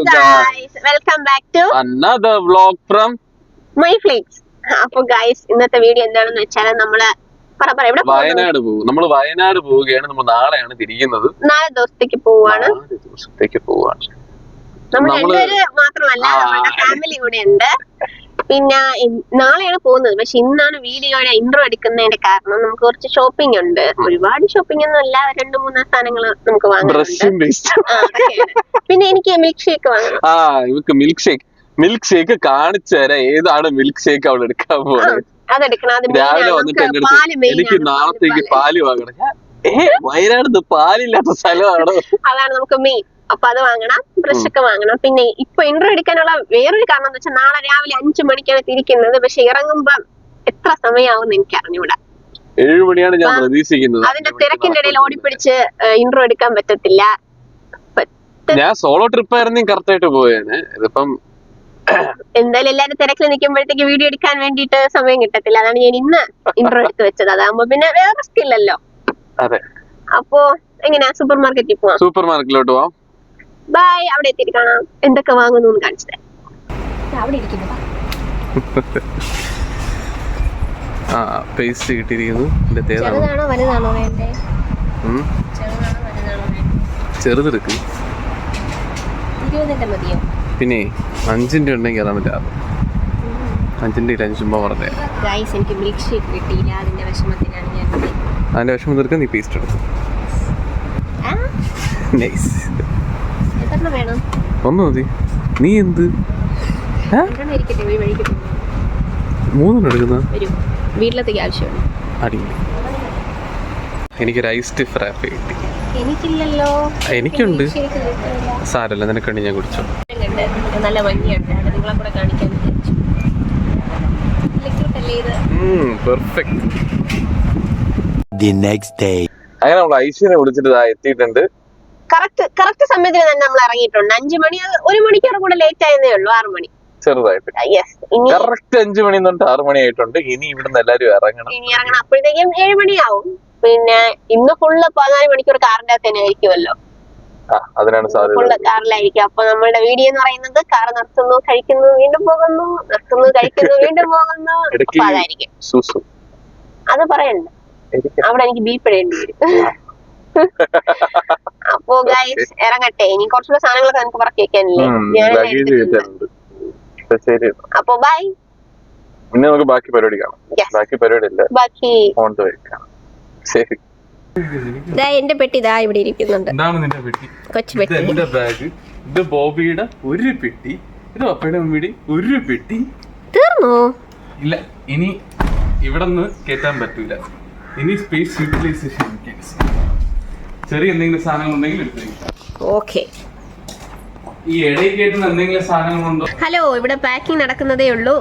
guys, welcome back to another vlog from my flips. അപ്പോൾ guys, ഇന്നത്തെ video എന്താണെന്ന് വെച്ചാൽ നമ്മള് വയനാട് പോകും. നമ്മൾ വയനാട് പോവുകയാണ്. നമ്മൾ നാളെയാണ് തിരിക്കുന്നത്. 4 ദിവസത്തേക്ക് പോവാണ്. നമ്മൾ രണ്ടുപേര് മാത്രമല്ല, നമ്മുടെ ഫാമിലി കൂടെ ഉണ്ട്. പിന്നെ നാളെയാണ് പോകുന്നത്. പക്ഷെ ഇന്നാണ് വീഡിയോയുടെ ഇൻട്രോ എടുക്കുന്നതിന്റെ കാരണം നമുക്ക് കുറച്ച് ഷോപ്പിംഗ് ഉണ്ട്. ഒരുപാട് ഷോപ്പിംഗ് ഒന്നും അല്ല, 2-3 സാധനങ്ങൾ നമുക്ക് വാങ്ങാനുണ്ട്. പിന്നെ എനിക്ക് മിൽക്ക് ഷേക്ക് വാങ്ങണം. ഇവക്ക് മിൽക്ക് ഷേക്ക് കാണിച്ചു തരാം. ഏതാണ് മിൽക്ക് ഷേക്ക് അവൾ എടുക്കാൻ പോകുന്നത്? അതെടുക്കണം. രാവിലെ വന്നിട്ട് എന്റെ അടുത്ത് എനിക്ക് നാളത്തേക്ക് പാല് വാങ്ങണം. വയനാട് പാലില്ലാത്ത സ്ഥലമാണ്. അതാണ് നമുക്ക് മെയിൻ. അപ്പൊ അത് വാങ്ങണം, ബ്രഷ് ഒക്കെ വാങ്ങണം. പിന്നെ ഇപ്പൊ ഇൻട്രോ എടുക്കാനുള്ള വേറൊരു കാരണം എന്ന് വെച്ചാൽ നാളെ രാവിലെ 5 മണിക്കാണ് തിരിക്കുന്നത്. പക്ഷെ ഇറങ്ങുമ്പോ എത്ര സമയമാവും എനിക്ക് അറിഞ്ഞൂടാ. 7 മണിയാണ് ഞാൻ പ്രതീക്ഷിക്കുന്നത്. അതിന്റെ തിരക്കിന്റെ ഇടയിൽ ഓടിപ്പിടിച്ച് ഇൻട്രോ എടുക്കാൻ പറ്റത്തില്ല. ഞാൻ സോളോ ട്രിപ്പ് ആയിരുന്നു കറക്റ്റ് ആയിട്ട് പോയേനെ. ഇതിപ്പം എന്തായാലും എല്ലാരും തിരക്കിൽ നിൽക്കുമ്പോഴത്തേക്ക് വീഡിയോ എടുക്കാൻ വേണ്ടിട്ട് സമയം കിട്ടത്തില്ല. അതാണ് ഞാൻ ഇന്ന് ഇൻട്രോ എടുത്ത് വെച്ചത്. അതാകുമ്പോ പിന്നെ വേറെ റിസ്ക് ഇല്ലല്ലോ. അതെ. അപ്പോ എങ്ങനെയാ സൂപ്പർ മാർക്കറ്റിൽ പോവാം? സൂപ്പർ മാർക്കറ്റിലോട്ട് പോവാം. ബൈ. അവിടെ എത്തിയിട്ട് കാണാം. എന്തൊക്കെ വാങ്ങുന്നു കാണിച്ചത്. അവിടെ ഇരിക്കുന്നു. പേസ്റ്റ് കിട്ടിയിരിക്കുന്നു. ചെറുതാണോ വലുതാണോ വേണ്ടേ? ചെറുതെടുക്ക്. 20 മതിയോ? പിന്നെ 5 ഉണ്ടെങ്കിൽ അതാണ് ലാഭം. 5 5 പറഞ്ഞേ. ഗൈസ്, എനിക്ക് മിൽക്ക് ഷേക്ക് കിട്ടിയില്ല. അതിന്റെ വിഷമത്തിനാണ് ഞാൻ. അതിന്റെ വിഷമം തീർക്കാൻ നീ പേസ്റ്റ് എടുക്കും. നൈസ്. എത്ര വേണം? ഒന്ന് മതി. നീ എന്ത് 3 എടുക്കുന്ന? വീട്ടിലത്തേക്ക് ആവശ്യമാണ്. അടിപൊളി. എനിക്കൊരു ഐസ്ഡ് ഫ്രാപ്പി കിട്ടി. എനിക്കില്ലല്ലോ. എനിക്കുണ്ട്. സാരല്ല, നിനക്കുണ്ട്. ഞാൻ കുടിച്ചോ. നല്ല ഭംഗിയുണ്ട്. നിങ്ങളെ കൂടെ കാണിക്കാൻ വിചാരിച്ചു. പെർഫെക്റ്റ്. ദി നെക്സ്റ്റ് ഡേ അങ്ങനെ നമ്മൾ ഐശ്വര്യ വിളിച്ചിട്ട് എത്തിയിട്ടുണ്ട്. കറക്റ്റ് സമയത്തിന് തന്നെ നമ്മൾ ഇറങ്ങിയിട്ടുണ്ട്. 5 മണി, 1 മണിക്കൂർ കൂടെ ലേറ്റ് ആയതേ ഉള്ളൂ. 6 മണി ചെറുതായിട്ട്. കറക്റ്റ് 5 മണി തൊട്ട് 6 മണി ആയിട്ടുണ്ട്. ഇനി ഇവിടുന്ന് എല്ലാരും ഇറങ്ങണം. അപ്പോഴത്തേക്കും 7 മണിയാവും. പിന്നെ ഇന്ന് ഫുള്ള് 14 മണിക്കൂർ കാറിന്റെ അകത്ത് തന്നെ ആയിരിക്കുമല്ലോ. അതിനാണ് ഫുള്ള് കാറിലായിരിക്കും. അപ്പൊ നമ്മളുടെ വീഡിയോ എന്ന് പറയുന്നത് കാർ നിർത്തുന്നു, കഴിക്കുന്നു, വീണ്ടും പോകുന്നു, നിർത്തുന്നു, കഴിക്കുന്നു, വീണ്ടും പോകുന്നു. അതായിരിക്കും. അത് പറയണ്ട, അവിടെ എനിക്ക് ബീപ്പ് ഇടേണ്ടി വരും. അപ്പോ ഗൈസ് ഇറങ്ങട്ടെ. ഇനി കുറച്ചുകൂടെ സാധനങ്ങളൊക്കെ നമുക്ക് പറക്കി വെക്കാനില്ലേ? അപ്പൊ ബൈ. പിന്നെ നമുക്ക് ബാക്കി പരിപാടി കാണാം. ബാക്കി പരിപാടി ഇല്ല, ബാക്കി ശരി. എന്റെ പെട്ടി ഇതാ ഇവിടെ ഇരിക്കുന്നുണ്ട്. എന്താണ് നിന്റെ പെട്ടി? കൊച്ചു പെട്ടി. എന്റെ ബാഗ്. ഇത് ബോബിയുടെ ഒരു പെട്ടി. ഇത് പപ്പയുടെ മമ്മിയുടെ ഒരു പെട്ടി. തീർന്നു? ഇല്ല, ഇനി ഇവിടെ നിന്ന് കേറ്റാൻ പറ്റൂല. ഇനി സ്പേസ് യൂട്ടിലൈസേഷൻ ചെറിയ എന്തെങ്കിലും സാധനങ്ങൾ ഉണ്ടെങ്കിൽ എടുത്തേക്കാം. ഓക്കെ. ഈ ഇടയിൽ കേട്ടുന്ന എന്തെങ്കിലും സാധനങ്ങളുണ്ടോ? ഹലോ, ഇവിടെ പാക്കിംഗ് നടക്കുന്നതേ ഉള്ളൂ.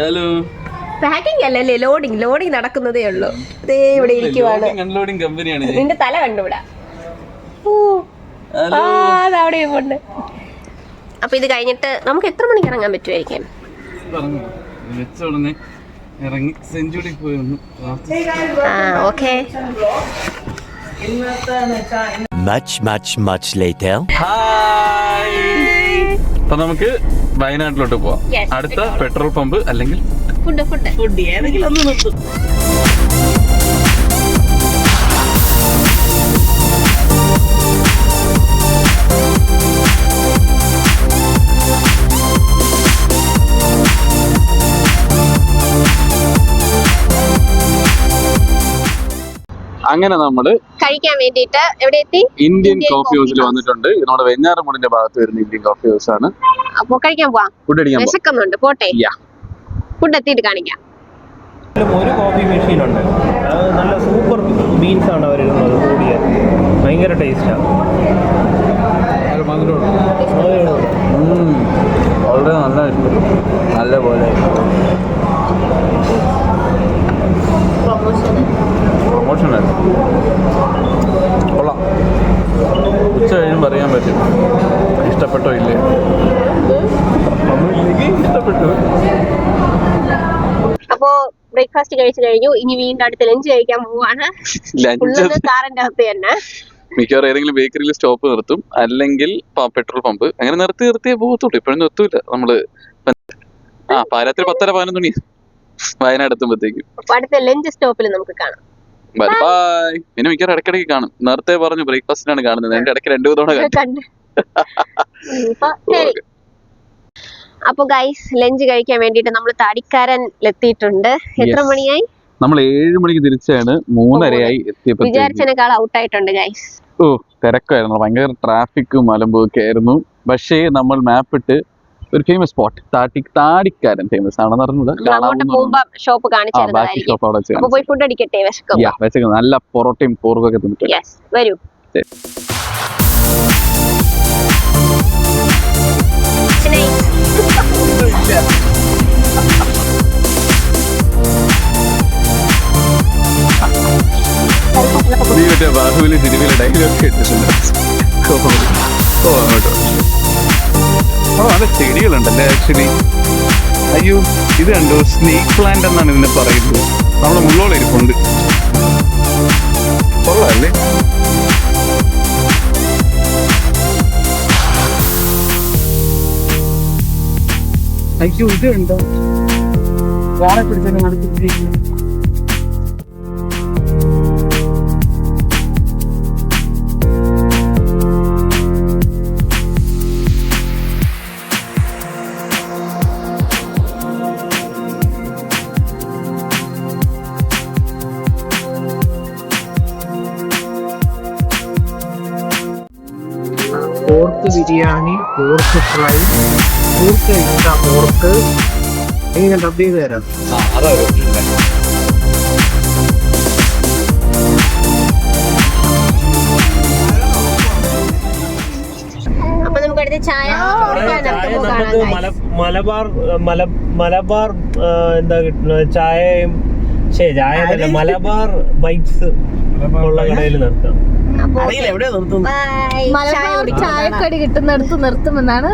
ഹലോ. പാക്കിംഗ് അല്ലല്ലേ, ലോഡിങ് നടക്കുന്നതേ ഉള്ളൂ. ദേ ഇവിടെ ഇരിക്കുവാണ്. അൺലോഡിങ് കമ്പനിയാണ്. നിന്റെ തല കണ്ടുകൂടാ. അവിടെ ഉണ്ട്. അപ്പൊ ഇത് കഴിഞ്ഞിട്ട് നമുക്ക് എത്ര മണിക്ക് ഇറങ്ങാൻ പറ്റുമായിരിക്കും? ഇറങ്ങി സെഞ്ചുറി പോയി വന്നു. ഓക്കെ. Much later. അപ്പൊ നമുക്ക് വയനാട്ടിലോട്ട് പോവാം. അടുത്ത പെട്രോൾ പമ്പ് അല്ലെങ്കിൽ ഫുഡ് ഏതെങ്കിലും ഒന്ന് നിർത്തും. അങ്ങനെ നമ്മള് കഴിക്കാൻ വേണ്ടിട്ട് എവിടെ എത്തി? ഇന്ത്യൻ കോഫി ഹൗസിൽ വന്നിട്ടുണ്ട്. നമ്മുടെ വെഞ്ഞാറമൂടിന്റെ ഭാഗത്ത് വരുന്ന ഇന്ത്യൻ കോഫി ഹൗസ് ആണ്. അപ്പൊ കഴിക്കാൻ പോവാം. ഫുഡ് അടിക്കാൻ വിശക്കുന്നുണ്ട്. പോട്ടെ, ഫുഡ് എത്തിയിട്ട് കാണിക്കാം. ഒരു കോഫി മെഷീൻ ഉണ്ട്. നല്ല സൂപ്പർ ബീൻസ് ആണ് അവരിടുന്നത്. കൂടിയ ഭയങ്കര ടേസ്റ്റാണ്. വളരെ നല്ല പോലെ പ്രൊമോഷൻ കൊള്ളാം. ഉച്ച കഴിയുമ്പോൾ അറിയാൻ പറ്റും ഇഷ്ടപ്പെട്ടോ ഇല്ലേ. ഇഷ്ടപ്പെട്ടു. അപ്പോ ബ്രേക്ക്ഫാസ്റ്റ് കഴിച്ചു കഴിഞ്ഞു. ഇനി വീണ്ടും അടുത്ത ലഞ്ച് കഴിക്കാൻ പോവാണ്. കാറിന്റെ അകത്ത് തന്നെ മിക്കവാറും ഏതെങ്കിലും ബേക്കറിയിൽ സ്റ്റോപ്പ് നിർത്തും, അല്ലെങ്കിൽ പെട്രോൾ പമ്പ്, അങ്ങനെ നിർത്തിയേ പോകത്തുള്ളൂ. ഇപ്പോഴും നിർത്തൂല നമ്മള്. പാരാത്രി 10:11 മണി വയനാട് എത്തുമ്പോഴത്തേക്കും. അടുത്ത ലഞ്ച് സ്റ്റോപ്പിൽ നമുക്ക് കാണാം. ബൈ. പിന്നെ മിക്കവാറും ഇടയ്ക്കിടയ്ക്ക് കാണും. നേരത്തെ പറഞ്ഞു ബ്രേക്ക്ഫാസ്റ്റിനാണ് കാണുന്നത്, എന്റെ ഇടയ്ക്ക് 2 തവണ കണ്ടു. അപ്പൊ ഗൈസ് ലഞ്ച് കഴിക്കാൻ വേണ്ടിട്ട് നമ്മൾ താടിക്കാരനിലെത്തിയിട്ടുണ്ട്. എത്ര മണിയായി? നമ്മൾ 7 മണിക്ക് തിരിച്ചാണ്, 3:30 എത്തിയപ്പോൾ. വിചാരിച്ചതിനേക്കാൾ ഔട്ട് ആയിട്ടുണ്ട് ഗൈസ്. തിരക്കായിരുന്നു, ഭയങ്കര ട്രാഫിക്കും മലമ്പും ഒക്കെ ആയിരുന്നു. പക്ഷേ നമ്മൾ മാപ്പ് ഇട്ട് ഒരു ഫേമസ് സ്പോട്ട്, താടിക്കാരൻ ഫേമസ് ആണെന്ന് അറിഞ്ഞൂടാ. ഷോപ്പ് കാണിച്ചു പോയി ഫുഡ് അടിക്കട്ടെ. വിശക്കുന്നു, നല്ല പൊറോട്ടയും പോർക്കൊക്കെ തിന്നിട്ട് വരൂ. ബാഹുബലി സിനിമയിലെ ഡയലോഗ് കേട്ടിട്ടുണ്ട്. നല്ല ചെടികളുണ്ടല്ലേ ആക്ച്വലി. അയ്യോ, ഇത് കണ്ടോ, സ്നേക്ക് പ്ലാന്റ് എന്നാണ് ഇതിനെ പറയുന്നത്. നമ്മുടെ മുള്ളോളം ഇരിപ്പുണ്ട്. കൊള്ളാല്ലേ? അയ്യോ, ഇത് കണ്ടോ, വാളെ പിടിച്ചൊക്കെ നടത്തിയിരിക്കുന്നു. Pork biryani, pork fry, pork ഇട്ട പോർക്ക്, ഇങ്ങനെ ഡബ് ചെയ്ത് തരാം. അപ്പൊ നമുക്ക് അടുത്ത ചായ മലബാർ എന്താ കിട്ടുന്നത്, ചായയും ചായ മലബാർ ബൈറ്റ്സ് ഉള്ള കടയിൽ നിർത്താം. ചായക്കടി കിട്ടുന്നിടത്ത് നിർത്തുമെന്നാണ്.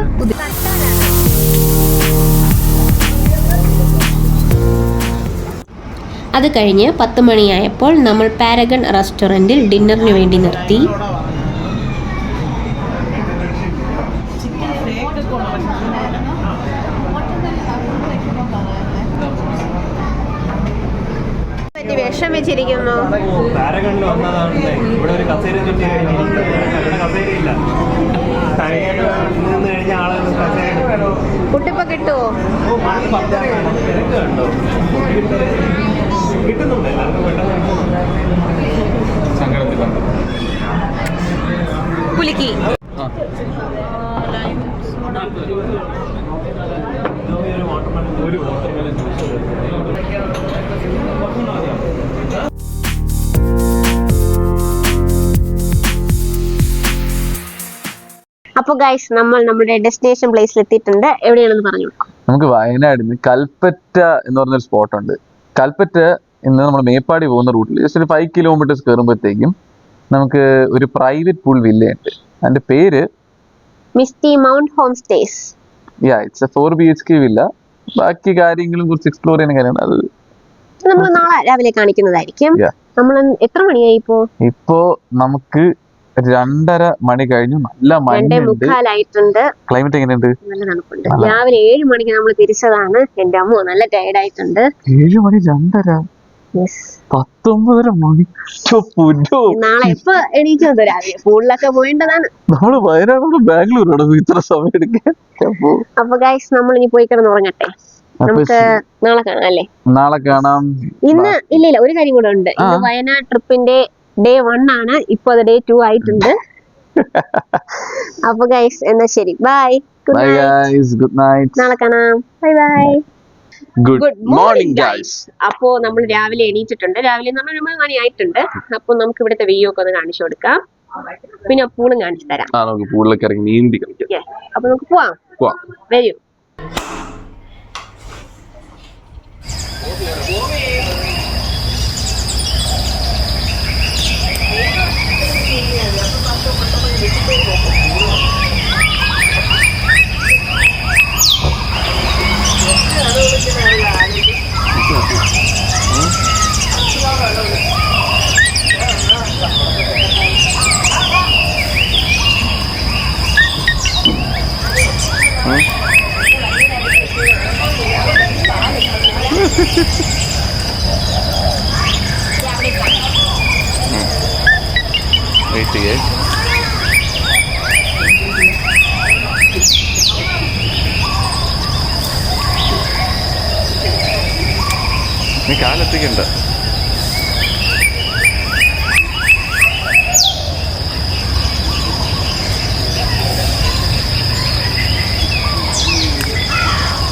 അത് കഴിഞ്ഞ് 10 മണിയായപ്പോൾ നമ്മൾ പാരഗൺ റെസ്റ്റോറൻറ്റിൽ ഡിന്നറിന് വേണ്ടി നിർത്തി. വിഷം വെച്ചിരിക്കുന്നു. പാരഗണിൽ വന്നതാണ്. ഇവിടെ ഒരു കസേര ചുറ്റി കസേരയില്ല. കഴിഞ്ഞ ആളുകൾ കസേര കുട്ടിപ്പ കിട്ടുമോ? കിട്ടുന്നുണ്ട് എല്ലാവർക്കും പെട്ടെന്ന്. പുലിക്കി ഒരു വാട്ടർമെലൻ ജ്യൂസ്. അപ്പൊ ഗൈസ് നമ്മൾ നമ്മുടെ ഡെസ്റ്റിനേഷൻ പ്ലേസിൽ എത്തിയിട്ടുണ്ട്. എവിടെയാണെന്ന് പറഞ്ഞു. നമുക്ക് വയനാടിന് കൽപ്പറ്റ എന്ന് പറഞ്ഞൊരു സ്പോട്ടുണ്ട്. കൽപ്പറ്റ ഇന്ന് നമ്മൾ മേപ്പാടി പോകുന്ന റൂട്ടിൽ ജസ്റ്റ് ഒരു 5 കിലോമീറ്റേഴ്സ് കയറുമ്പോഴത്തേക്കും നമുക്ക് ഒരു പ്രൈവറ്റ് പൂൾ വില്ല ഉണ്ട്. അതിന്റെ പേര് misty mount home stays. It's a 4 BHK villa. ബാക്കി കാര്യങ്ങളും കുറിച്ച് എക്സ്പ്ലോർ ചെയ്യുന്ന കാര്യമാണ്. അത് നമ്മൾ നാളെ രാവിലെ കാണിക്കുന്നതായിരിക്കും. നമ്മൾ എത്ര മണിയായി ഇപ്പോ നമുക്ക് 2:30 മണി കഴിഞ്ഞു. നല്ല മഞ്ഞുണ്ട്. ക്ലൈമറ്റ് എങ്ങനെയുണ്ട്? നല്ല തണുപ്പുണ്ട്. രാവിലെ 7 മണിക്ക് നമ്മൾ തിരിച്ചതാണ്. എന്റെ അമ്മ നല്ല ടയർഡ് ആയിട്ടുണ്ട്. 7 മണി 2:30 19:30 മണി. നാളെ എപ്പോ എണീക്കുന്നത്? രാവിലെ പൂളിലൊക്കെ പോയിട്ടതാണ്. നമ്മള് വയനാടോട് ബാംഗ്ലൂരാണ് ഇത്ര സമയം എടുക്കാൻ. അപ്പൊ ഗൈസ് നമ്മൾ ഇനി പോയി കിടന്ന് ഉറങ്ങട്ടെ. നമുക്ക് നാളെ കാണാം അല്ലേ? നാളെ കാണാം. ഇന്ന് ഇല്ല ഒരു കാര്യം കൂടെ ഉണ്ട്. ഇന്ന് വയനാട് ട്രിപ്പിന്റെ Day 1 ആണ്. ഇപ്പൊ അത് Day 2 ആയിട്ടുണ്ട്. അപ്പൊ ഗൈസ് എന്നാ ശരി, ബൈ. Good night. നാളെ കാണാം. Bye bye. Good morning guys. അപ്പോ നമ്മൾ രാവിലെ എണീറ്റിട്ടുണ്ട്. രാവിലെ 9 മണി ആയിട്ടുണ്ട്. അപ്പൊ നമുക്ക് ഇവിടുത്തെ വ്യൂ ഒക്കെ ഒന്ന് കാണിച്ചു കൊടുക്കാം. പിന്നെ പൂളും കാണിച്ചു തരാം. നമുക്ക് പൂളിലൊക്കെ ഇറങ്ങി നീന്തി കളിക്കാം. അപ്പൊ നമുക്ക് പോവാം. വരൂ. വെയിറ്റ് ചെയ്യേ. നീ കാലെത്തിക്കണ്ട.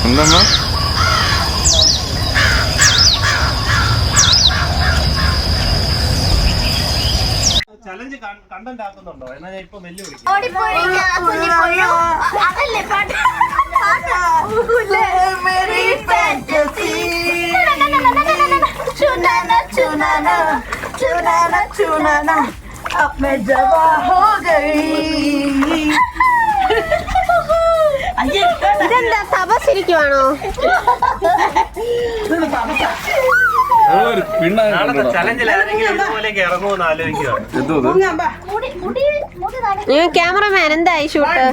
എന്താ ചലഞ്ച് കണ്ടന്റ് ആക്കുന്നുണ്ടോ? എന്നാ ഞാൻ ഇപ്പൊ വെല്ലു വിളിക്കും. ഇതെന്താ തപസ്സിരിക്കുവാണോ? ചലഞ്ചിൽ ആരെങ്കിലും ഇതുപോലെയൊക്കെ ഇറങ്ങുമെന്ന് ആലോചിക്കുകയാണ്. ക്യാമറമാൻ എന്തായി ഷൂട്ട്?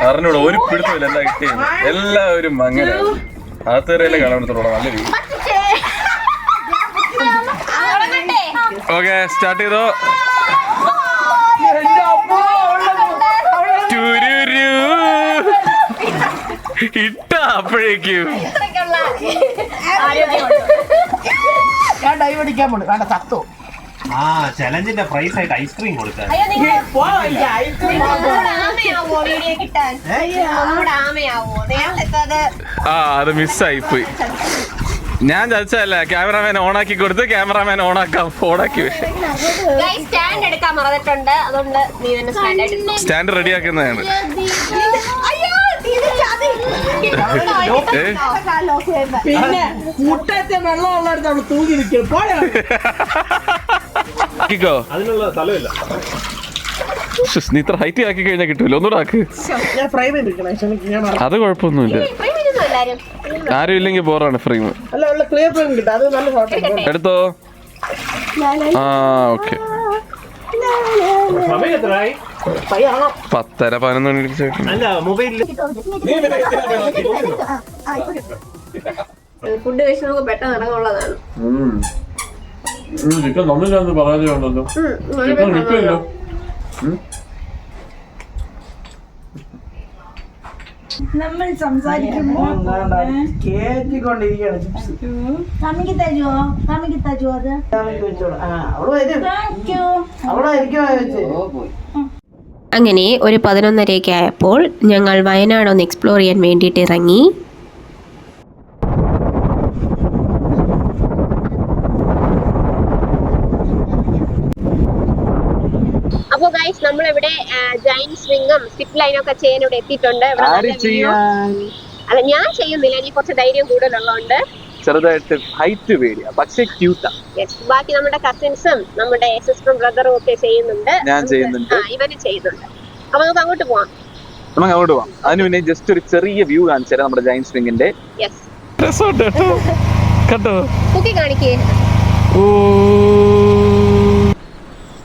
അറിഞ്ഞൂടെ ഒരു പിടുത്തമില്ല. എന്താ കിട്ടിയത്? എല്ലാവരും അങ്ങനെ ആത്തേറയിലെ കാണാൻ പറ്റത്തുള്ളൂ. നല്ല രീതി. ഓക്കെ, സ്റ്റാർട്ട് ചെയ്തോ. ഇട്ട അപ്പോഴേക്കും ഞാൻ ഡൈവ് അടിക്കാൻ പോണു. വേണ്ട തത്തു. ആ ചലഞ്ചിന്റെ പ്രൈസ് ആയിട്ട് ഐസ്ക്രീം കൊടുക്കാൻ. ആ അത് മിസ്സായിപ്പോയി. ഞാൻ ചതിച്ചല്ല. ക്യാമറാമാൻ ഓണാക്കി കൊടുത്ത് ക്യാമറാമാൻ ഓണാക്കി സ്റ്റാൻഡ് എടുക്കാൻ മറന്നിട്ടുണ്ട്. അതുകൊണ്ട് നീ തന്നെ സ്റ്റാൻഡ് റെഡിയാക്കുന്നതാണ്. പിന്നെ മുട്ടത്തെ വെള്ളം ഉള്ളടുത്ത് അവിടെ തൂങ്ങി നിൽക്കും. അതിനുള്ള സ്ഥലമില്ല. നീ ഇത്ര ഹൈറ്റ് ആക്കി കഴിഞ്ഞാൽ കിട്ടൂല. ഒന്നുകൂടെ ആക്ക്. ഞാൻ ഫ്രെയിം ചെയ്തിരിക്കണേ. ക്ഷമിക്കും. അത് കുഴപ്പമൊന്നുമില്ല. ആരും ഇല്ലെങ്കിൽ ബോറാണ് ഫ്രെയിം. അല്ല ഉള്ള ക്ലിയർ ഫ്രെയിം കിട്ടും. അത് നല്ല ഷോട്ട് എടുത്തോ. ആ ഓക്കെ. സമയം എത്രയായി? 10:11 അല്ല മൊബൈലിൽ ഫുഡ് കഴിച്ച് നമുക്ക് പെട്ടെന്ന് ഇറങ്ങുള്ളതാണ്. ചിക്കൻ തന്നില്ലാന്ന് പറയാനുണ്ടല്ലോ. ചിക്കൻ കിട്ടിയല്ലോ. നമ്മൾ സംസാരിക്കുമ്പോൾ കേറ്റിക്കൊണ്ടിരിക്കുകയാണ് ചിപ്സ്. കമ്മിക്ക് തരുമോ അത്? അവള് വരും. അവളായിരിക്കും വെച്ച്. അങ്ങനെ ഒരു 11:30 ആയപ്പോൾ ഞങ്ങൾ വയനാട് ഒന്ന് എക്സ്പ്ലോർ ചെയ്യാൻ വേണ്ടിയിട്ട് ഇറങ്ങി. അപ്പൊ ഗൈസ് നമ്മളിവിടെ ജൈന്റ് സ്വിംഗും സിപ്പ് ലൈനും ഒക്കെ ചെയ്യാൻ ഇവിടെ എത്തിയിട്ടുണ്ട്. അല്ല ഞാൻ ചെയ്യുന്നില്ല. എനിക്ക് കുറച്ച് ധൈര്യം കൂടുതലുള്ളതുകൊണ്ട് ചെറുതായിട്ട് ഹൈറ്റ് പേടിയാ, പക്ഷെ ക്യൂട്ടാ. ബാക്കി നമ്മുടെ കസിൻസും നമ്മുടെ സിസ്റ്ററും ബ്രദറും ഒക്കെ ചെയ്യുന്നുണ്ട്. ഞാൻ ചെയ്യുന്നുണ്ട്. ഇവന് ചെയ്യുന്നുണ്ട്. അപ്പൊ നമുക്ക് അങ്ങോട്ട് പോവാം. നമുക്ക് അങ്ങോട്ട് പോവാം. അതിന് മുന്നേ ജസ്റ്റ് ഒരു ചെറിയ വ്യൂ കാണിച്ചു തരാം നമ്മുടെ ജൈന്റ് സ്വിംഗിന്റെ. കേട്ടോ കുക്കി കാണിക്കേ.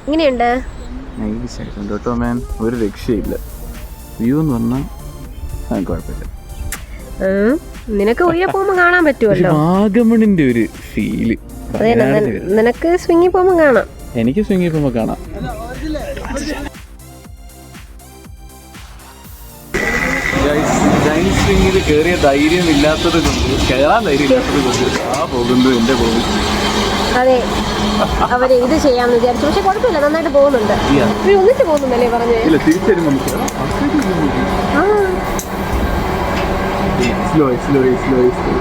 ഇങ്ങനെയുണ്ട് കേട്ടോ മാൻ. ഒരു രക്ഷയില്ല. വ്യൂ എന്ന് പറഞ്ഞാൽ കുഴപ്പമില്ല. നിനക്ക് ഒഴിയെ പോകുമ്പോ കാണാൻ പറ്റുമല്ലോ. വാഗമണിന്റെ ഒരു ഫീല്. നിനക്ക് സ്വിംഗിൽ പോകുമ്പോ കാണാം. എനിക്ക് സ്വിംഗിൽ പോകുമ്പോ കാണാം. ജൈന്റ് സ്വിംഗിൽ കയറിയ ധൈര്യം ഇല്ലാത്തത് കൊണ്ട്, കയറാൻ ധൈര്യം ഇല്ലാത്തത് കൊണ്ട് പോകുന്നു എന്റെ പോകും. അതെ, അവര് ഇത് ചെയ്യാന്ന് വിചാരിച്ചു. പക്ഷെ കുഴപ്പമില്ല, നന്നായിട്ട് പോകുന്നുണ്ട്. ഒന്നിച്ച് പോകുന്നുണ്ടല്ലേ പറഞ്ഞേ. ഇല്ല, തിരിച്ചരുമ്പോ slow slow slow slow.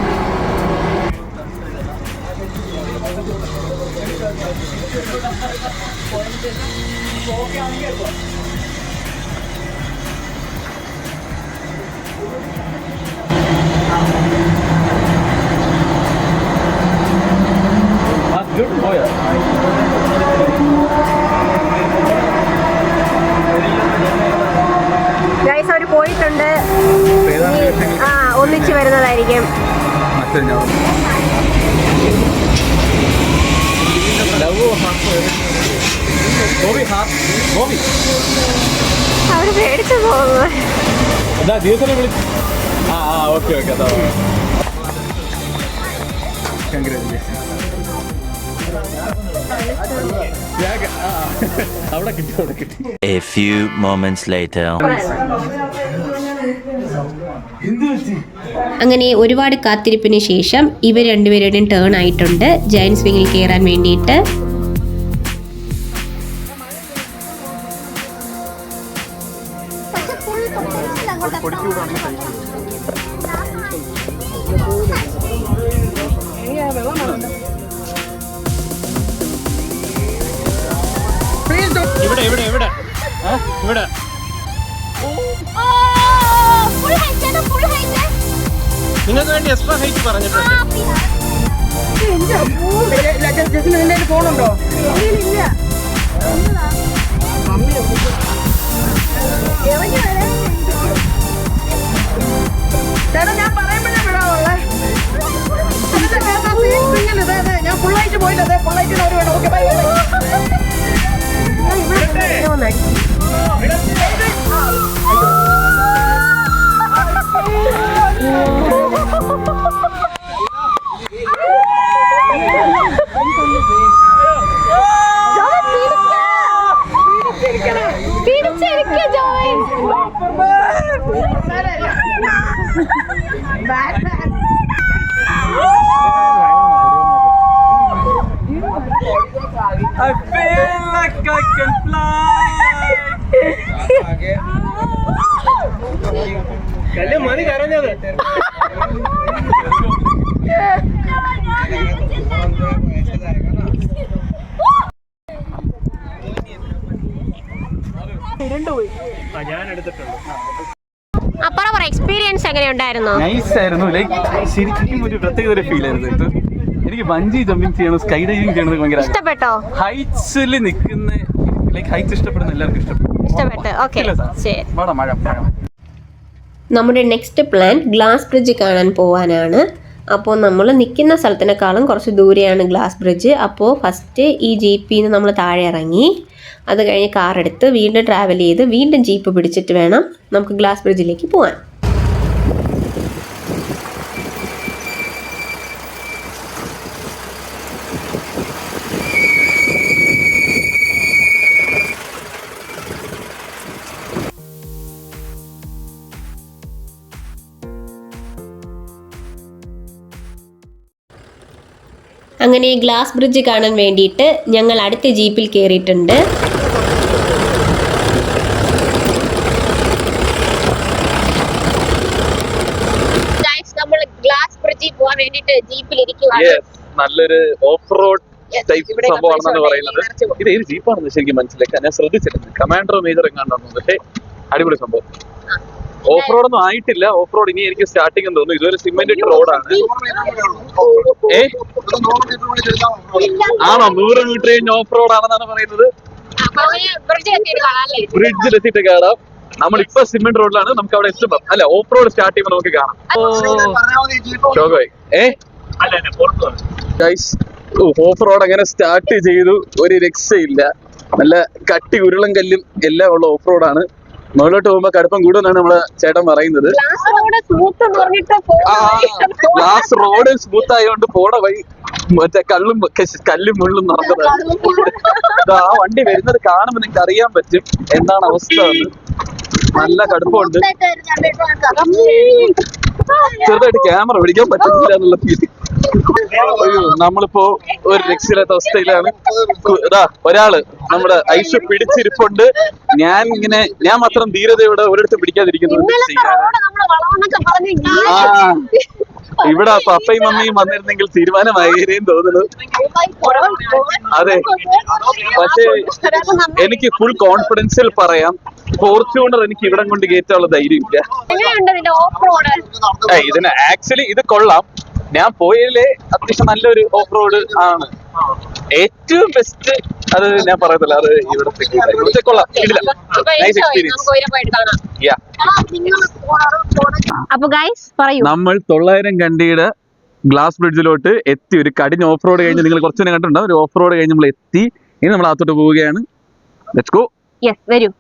Guys അവര് പോയിട്ടുണ്ട്. ഒന്നിച്ച് വരുന്നതായിരിക്കും. അവര് പേടിച്ചു പോകുന്നു. Congratulations. അവിടെ കിട്ടി, അവിടെ കിട്ടി. A few moments later. അങ്ങനെ ഒരുപാട് കാത്തിരിപ്പിന് ശേഷം ഇവർ രണ്ടുപേരുടെയും ടേൺ ആയിട്ടുണ്ട് ജയന്റ് സ്വിങ്ങിൽ കയറാൻ വേണ്ടിയിട്ട്. ഇവിടെ ഇവിടെ ഇവിടെ ഇവിടെ നിങ്ങൾക്ക് വേണ്ടി എക്സ്ട്രാ ഹൈറ്റ് പറഞ്ഞിട്ടുണ്ട്. ഫോണുണ്ടോ? ചേട്ടാ ഞാൻ പറയുമ്പോഴേ വിടാവുള്ളേ. ഞാൻ ഫുള്ളായിട്ട് പോയില്ല, അതെ ഫുള്ളായിട്ട് അവർ വേണം. Okay bye bye. I feel like I can fly. കല്ല് മതി കരഞ്ഞത്. ഞാൻ എടുത്തിട്ടുണ്ട്. അപ്പറ എക്സ്പീരിയൻസ് എങ്ങനെ ഉണ്ടായിരുന്നു? നൈസ് ആയിരുന്നു. ലൈക്ക് ശരിക്കും ഒരു പ്രത്യേക ഒരു ഫീൽ ആയിരുന്നു ഇത്. എനിക്ക് ബഞ്ചി ജമ്പിങ് ചെയ്യണം, സ്കൈ ഡൈവിംഗ് ചെയ്യണത് ഭയങ്കര ഇഷ്ടപ്പെട്ടോ? ഹൈറ്റ്സിൽ നിൽക്കുന്ന ലൈക്ക് ഹൈറ്റ്സ് ഇഷ്ടപ്പെടുന്ന എല്ലാവർക്കും ഇഷ്ടപ്പെട്ടു. ഓക്കെ ശരി. മഴ മഴ മഴ. നമ്മുടെ നെക്സ്റ്റ് പ്ലാൻ ഗ്ലാസ് ബ്രിഡ്ജ് കാണാൻ പോവാനാണ്. അപ്പോൾ നമ്മൾ നിൽക്കുന്ന സ്ഥലത്തിനേക്കാളും കുറച്ച് ദൂരെയാണ് ഗ്ലാസ് ബ്രിഡ്ജ്. അപ്പോൾ ഫസ്റ്റ് ഈ ജീപ്പിൽ നിന്ന് നമ്മൾ താഴെ ഇറങ്ങി, അത് കഴിഞ്ഞ് കാർ എടുത്ത് വീണ്ടും ട്രാവൽ ചെയ്ത് വീണ്ടും ജീപ്പ് പിടിച്ചിട്ട് വേണം നമുക്ക് ഗ്ലാസ് ബ്രിഡ്ജിലേക്ക് പോകാൻ. അങ്ങനെ ഗ്ലാസ് ബ്രിഡ്ജ് കാണാൻ വേണ്ടിയിട്ട് ഞങ്ങൾ അടുത്ത ജീപ്പിൽ കയറിയിട്ടുണ്ട്. നമ്മൾ ഗ്ലാസ് ബ്രിഡ്ജിൽ പോകാൻ വേണ്ടിയിട്ട് ജീപ്പിൽ ഇരിക്കുവാണ്. നല്ലൊരു ഓഫ് റോഡ് ടൈപ്പ് സംഭവമാണെന്നാണ് പറയുന്നത്. ഇത് ഏത് ജീപ്പാണെന്ന് ശരിക്കും മനസ്സിലാക്കാൻ ഞാൻ ശ്രദ്ധിച്ചിട്ടുണ്ട്. കമാൻഡറോ മേജർ എങ്ങാണ്ടാണെന്ന്. പക്ഷേ അടിപൊളി സംഭവം. ഓഫ് റോഡ് ഒന്നും ആയിട്ടില്ല. ഓഫ് റോഡ് ഇനി എനിക്ക് സ്റ്റാർട്ടിംഗ് എന്ന് തോന്നുന്നു. ഇതൊരു സിമെന്റഡ് റോഡാണ്. ആണോ? 100 മീറ്റർ കഴിഞ്ഞ് ഓഫ് റോഡ് ആണെന്നാണ് പറയുന്നത്. ബ്രിഡ്ജിലെത്തിയിട്ട് കാണാം. നമ്മളിപ്പോ സിമെന്റ് റോഡിലാണ്. നമുക്ക് അവിടെ എത്തുമ്പോ അല്ല ഓഫ് റോഡ് സ്റ്റാർട്ട് ചെയ്യുമ്പോൾ നമുക്ക് കാണാം. ഓഫ് റോഡ് അങ്ങനെ സ്റ്റാർട്ട് ചെയ്തു. ഒരു രക്ഷയില്ല. നല്ല കട്ടി ഉരുളം കല്ലും എല്ലാം ഉള്ള ഓഫ് റോഡാണ്. മുകളിലോട്ട് പോകുമ്പോ കടുപ്പം കൂടുമെന്നാണ് നമ്മളെ ചേട്ടൻ പറയുന്നത്. ഗ്ലാസ് റോഡ് സ്മൂത്ത് ആയതുകൊണ്ട് പോണ വഴി മറ്റേ കല്ലും മുള്ളും നടക്കുന്നത്. ആ വണ്ടി വരുന്നത് കാണുമ്പോൾ നിങ്ങൾക്ക് അറിയാൻ പറ്റും എന്താണ് അവസ്ഥ എന്ന്. നല്ല കടുപ്പമുണ്ട്. ചെറുതായിട്ട് ക്യാമറ പിടിക്കാൻ പറ്റുന്നില്ല എന്നുള്ള ഫീല്. നമ്മളിപ്പോ ഒരു രക്ഷയില്ലാത്ത അവസ്ഥയിലാണ്. ഇതാ ഒരാള് നമ്മുടെ ഐസ് പിടിച്ചിരിപ്പുണ്ട്. ഞാൻ മാത്രം ധീരതയോടെ ഒരിടത്ത് പിടിക്കാതിരിക്കുന്നു. ഇവിടെ പപ്പയും മമ്മിയും വന്നിരുന്നെങ്കിൽ തീരുമാനമായേനേം തോന്നുന്നു. അതെ, പക്ഷേ എനിക്ക് ഫുൾ കോൺഫിഡൻസിൽ പറയാം, ഫോർച്യൂണർ എനിക്ക് ഇവിടം കൊണ്ട് കയറ്റാനുള്ള ധൈര്യം ഇല്ല. ഇതിന് ആക്ച്വലി ഇത് കൊള്ളാം. ഞാൻ പോയതിലെ അത്യാവശ്യം നല്ലൊരു ഓഫ് റോഡ് ആണ്. ഏറ്റവും ബെസ്റ്റ് അത് ഞാൻ പറയത്തില്ല. അത് ഇവിടുത്തെ കൊള്ളാം. Nice experience. അപ്പൊ ഗൈസ് പറയൂ. നമ്മൾ 900 കണ്ടിയുടെ ഗ്ലാസ് ബ്രിഡ്ജിലോട്ട് എത്തി. ഒരു കടിഞ്ഞ ഓഫ് റോഡ് കഴിഞ്ഞ് നിങ്ങൾ കുറച്ചു നേരം കണ്ടിട്ടുണ്ടാവും. ഒരു ഓഫ് റോഡ് കഴിഞ്ഞ് നമ്മൾ എത്തി. ഇനി നമ്മൾ അകത്തോട്ട് പോവുകയാണ്. Let's go. യെസ്, വരൂ.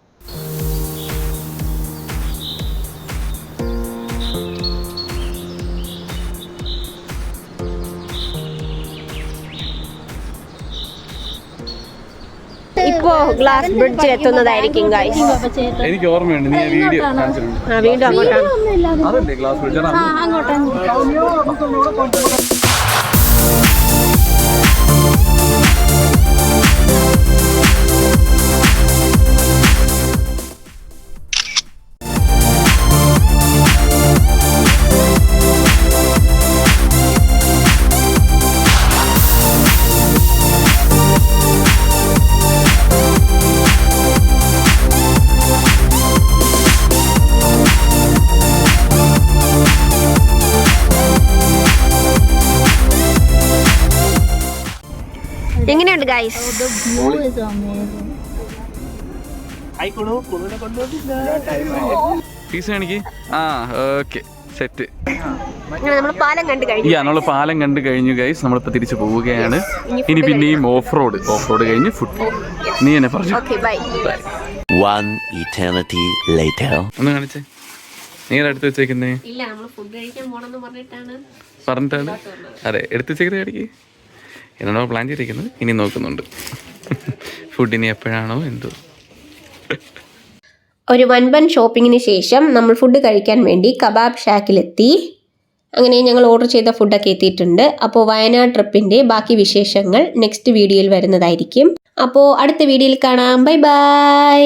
ഇപ്പോ ഗ്ലാസ് ബ്രിഡ്ജിൽ എത്തുന്നതായിരിക്കും ഗൈസ്. എനിക്ക് ഓർമ്മയുണ്ട്, നീ വീഡിയോ വീണ്ടും അങ്ങോട്ടാണ്. അതല്ലേ ഗ്ലാസ് ബ്രിഡ്ജ്? എങ്ങനെയുണ്ട് ഗൈസ്? പീസ് കാണിക്ക്. ആ ഓക്കെ, സെറ്റ്. നമ്മൾ പാലം കണ്ടു കഴിഞ്ഞു. നമ്മൾ പാലം കണ്ടു കഴിഞ്ഞു ഗൈസ്. നമ്മളിപ്പോൾ തിരിച്ചു പോവുകയാണ്. ഇനി പിന്നെയും ഓഫ് റോഡ് കഴിഞ്ഞ് ഫുഡ്. നീ എന്നെ പറഞ്ഞു. Okay bye. One eternity later. ഒന്ന് കാണിച്ചേ, നീ എടുത്ത് വെച്ചേക്കുന്നേ? ഇല്ല, നമ്മൾ ഫുഡ് കഴിക്കാൻ പോണെന്ന് പറഞ്ഞിട്ടാണ്. അതെ, എടുത്ത് വെച്ചേക്കുന്നത് കാണിക്ക്. എന്നാണോ പ്ലാൻ ചെയ്തിരിക്കുന്നത്, ഇനി നോക്കുന്നുണ്ട്. ഫുഡിന് എപ്പോഴാണോ എന്തോ. ഒരു വൻപൻ ഷോപ്പിങ്ങിന് ശേഷം നമ്മൾ ഫുഡ് കഴിക്കാൻ വേണ്ടി കബാബ് ഷാക്കിലെത്തി. അങ്ങനെ ഞങ്ങൾ ഓർഡർ ചെയ്ത ഫുഡൊക്കെ എത്തിയിട്ടുണ്ട്. അപ്പോൾ വയനാട് ട്രിപ്പിൻ്റെ ബാക്കി വിശേഷങ്ങൾ നെക്സ്റ്റ് വീഡിയോയിൽ വരുന്നതായിരിക്കും. അപ്പോൾ അടുത്ത വീഡിയോയിൽ കാണാം. Bye bye.